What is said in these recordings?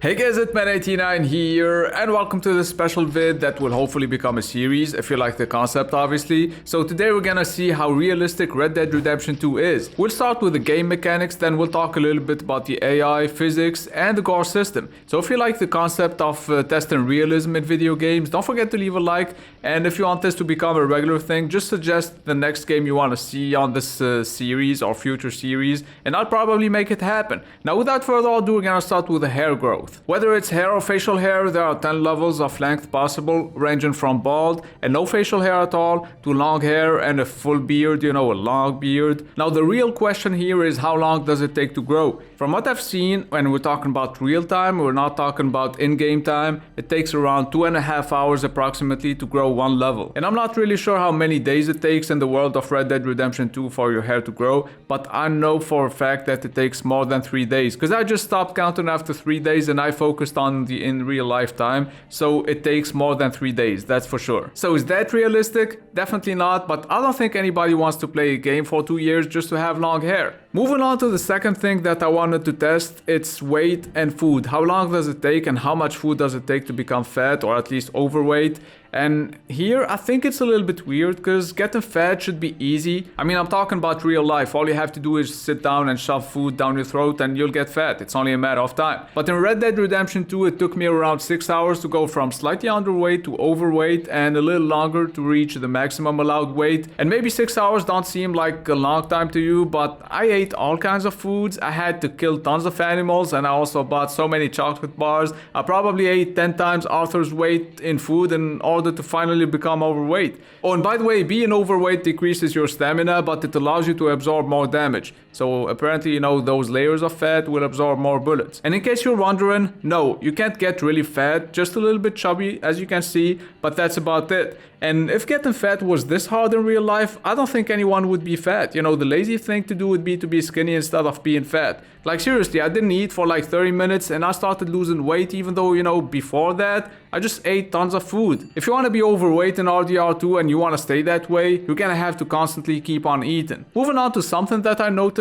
Hey guys, it's Man89 here, and welcome to this special vid that will hopefully become a series, if you like the concept obviously. So today we're gonna see how realistic Red Dead Redemption 2 is. We'll start with the game mechanics, then we'll talk a little bit about the AI, physics, and the Gore System. So if you like the concept of testing realism in video games, don't forget to leave a like, and if you want this to become a regular thing, just suggest the next game you want to see on this series or future series, and I'll probably make it happen. Now without further ado, we're gonna start with the hair growth. Whether it's hair or facial hair, there are 10 levels of length possible, ranging from bald and no facial hair at all to long hair and a full beard, a long beard. Now the real question here is how long does it take to grow? From what I've seen, when we're talking about real time, we're not talking about in-game time, it takes around 2.5 hours approximately to grow one level. And I'm not really sure how many days it takes in the world of Red Dead Redemption 2 for your hair to grow, but I know for a fact that it takes more than 3 days, because I just stopped counting after 3 days and I focused on the in real life time, so it takes more than 3 days, that's for sure. So is that realistic? Definitely not, but I don't think anybody wants to play a game for 2 years just to have long hair. Moving on to the second thing that I wanted to test, it's weight and food. How long does it take and how much food does it take to become fat or at least overweight? And here I think it's a little bit weird because getting fat should be easy. I mean, I'm talking about real life. All you have to do is sit down and shove food down your throat and you'll get fat. It's only a matter of time. But in Red Dead Redemption 2, it took me around 6 hours to go from slightly underweight to overweight and a little longer to reach the maximum allowed weight. And maybe 6 hours don't seem like a long time to you, but I ate all kinds of foods. I had to kill tons of animals and I also bought so many chocolate bars. I probably ate 10 times Arthur's weight in food in order to finally become overweight. Oh, and by the way, being overweight decreases your stamina, but it allows you to absorb more damage. So apparently, those layers of fat will absorb more bullets. And in case you're wondering, no, you can't get really fat, just a little bit chubby, as you can see, but that's about it. And if getting fat was this hard in real life, I don't think anyone would be fat. The lazy thing to do would be to be skinny instead of being fat. Like seriously, I didn't eat for like 30 minutes and I started losing weight even though, before that, I just ate tons of food. If you want to be overweight in RDR2 and you want to stay that way, you're gonna have to constantly keep on eating. Moving on to something that I noticed,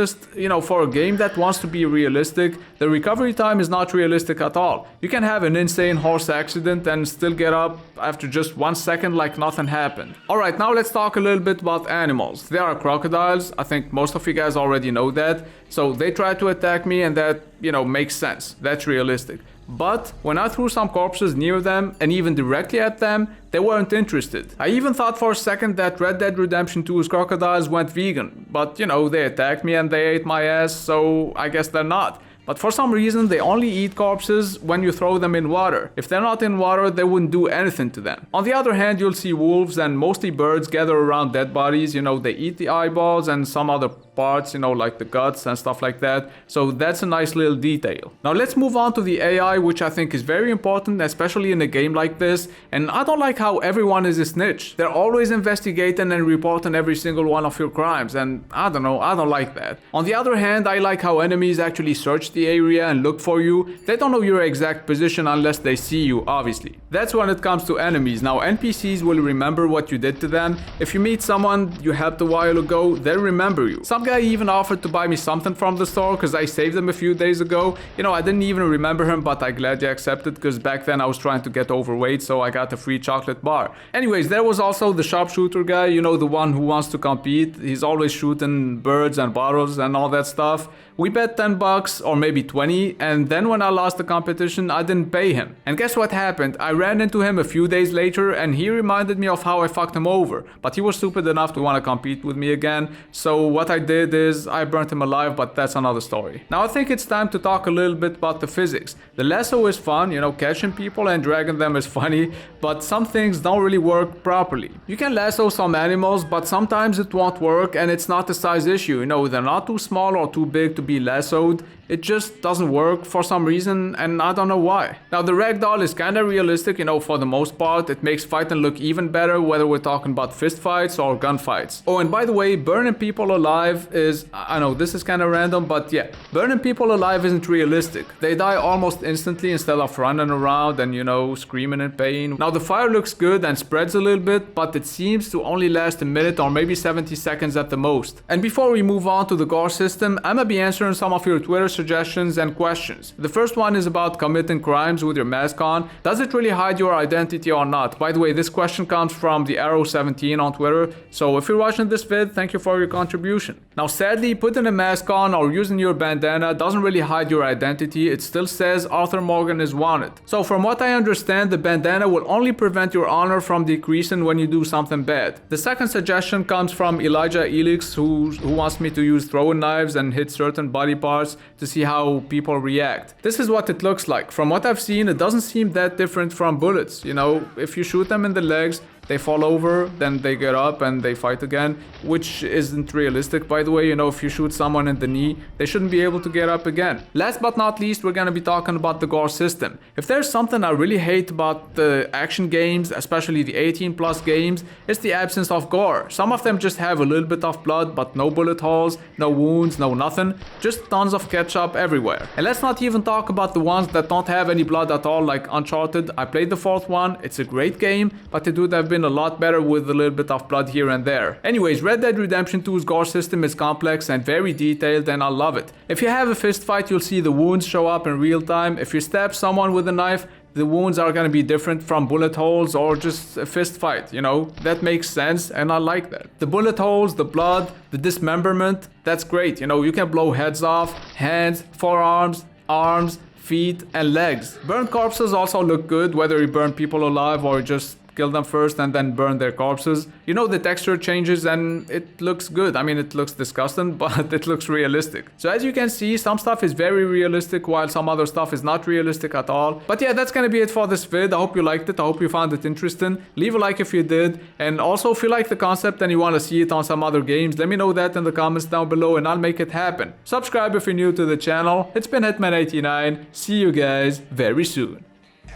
for a game that wants to be realistic, the recovery time is not realistic at all. You can have an insane horse accident and still get up after just 1 second like nothing happened. Alright, now let's talk a little bit about animals. There are crocodiles, I think most of you guys already know that. So they tried to attack me and that, makes sense. That's realistic. But when I threw some corpses near them and even directly at them, they weren't interested. I even thought for a second that Red Dead Redemption 2's crocodiles went vegan. But they attacked me and they ate my ass, so I guess they're not. But for some reason, they only eat corpses when you throw them in water. If they're not in water, they wouldn't do anything to them. On the other hand, you'll see wolves and mostly birds gather around dead bodies. They eat the eyeballs and some other parts, like the guts and stuff like that. So that's a nice little detail. Now let's move on to the AI, which I think is very important, especially in a game like this. And I don't like how everyone is a snitch. They're always investigating and reporting every single one of your crimes. And I don't know, I don't like that. On the other hand, I like how enemies actually search the area and look for you. They don't know your exact position unless they see you, obviously. That's when it comes to enemies. Now NPCs will remember what you did to them. If you meet someone you helped a while ago, they'll remember you. Some guy even offered to buy me something from the store because I saved him a few days ago. I didn't even remember him, but I gladly accepted because back then I was trying to get overweight, so I got a free chocolate bar. Anyways, there was also the sharpshooter guy, the one who wants to compete. He's always shooting birds and bottles and all that stuff. We bet $10 or maybe 20, and then when I lost the competition, I didn't pay him. And guess what happened? I ran into him a few days later and he reminded me of how I fucked him over. But he was stupid enough to want to compete with me again. So what I did is I burnt him alive, but that's another story. Now I think it's time to talk a little bit about the physics. The lasso is fun, catching people and dragging them is funny, but some things don't really work properly. You can lasso some animals, but sometimes it won't work and it's not a size issue. They're not too small or too big to be lassoed. It just doesn't work for some reason and I don't know why. Now the ragdoll is kinda realistic, for the most part. It makes fighting look even better whether we're talking about fist fights or gunfights. Oh, and by the way, burning people alive alive is, I know this is kind of random, but yeah, burning people alive isn't realistic. They die almost instantly instead of running around and, you know, screaming in pain. Now the fire looks good and spreads a little bit, but it seems to only last a minute or maybe 70 seconds at the most. And before we move on to the Gore system, I'm gonna be answering some of your Twitter suggestions and questions. The first one is about committing crimes with your mask on. Does it really hide your identity or not? By the way, this question comes from the Arrow17 on Twitter, so if you're watching this vid, thank you for your contribution. Now sadly, putting a mask on or using your bandana doesn't really hide your identity. It still says Arthur Morgan is wanted. So from what I understand, the bandana will only prevent your honor from decreasing when you do something bad. The second suggestion comes from Elijah Elix, who wants me to use throwing knives and hit certain body parts to see how people react. This is what it looks like. From what I've seen, it doesn't seem that different from bullets. You know, if you shoot them in the legs, they fall over, then they get up and they fight again, which isn't realistic, by the way. You know, if you shoot someone in the knee, they shouldn't be able to get up again. Last but not least, we're gonna be talking about the Gore system. If there's something I really hate about the action games, especially the 18+ games, it's the absence of gore. Some of them just have a little bit of blood, but no bullet holes, no wounds, no nothing, just tons of ketchup everywhere. And let's not even talk about the ones that don't have any blood at all, like Uncharted. I played the 4th one, it's a great game, but it would have been a lot better with a little bit of blood here and there. Anyways, Red Dead Redemption 2's Gore system is complex and very detailed, and I love it. If you have a fist fight, you'll see the wounds show up in real time. If you stab someone with a knife, the wounds are gonna be different from bullet holes or just a fist fight, you know? That makes sense, and I like that. The bullet holes, the blood, the dismemberment, that's great. You know, you can blow heads off, hands, forearms, arms, feet, and legs. Burnt corpses also look good, whether you burn people alive or just kill them first and then burn their corpses. You know, the texture changes and it looks good. I mean, it looks disgusting, but it looks realistic. So as you can see, some stuff is very realistic while some other stuff is not realistic at all. But yeah, that's gonna be it for this vid. I hope you liked it. I hope you found it interesting. Leave a like if you did. And also, if you like the concept and you want to see it on some other games, let me know that in the comments down below and I'll make it happen. Subscribe if you're new to the channel. It's been Hitman89. See you guys very soon.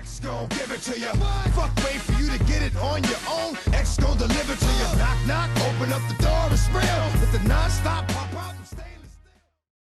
X gon' give it to ya. Fuck, wait for you to get it on your own. X gon'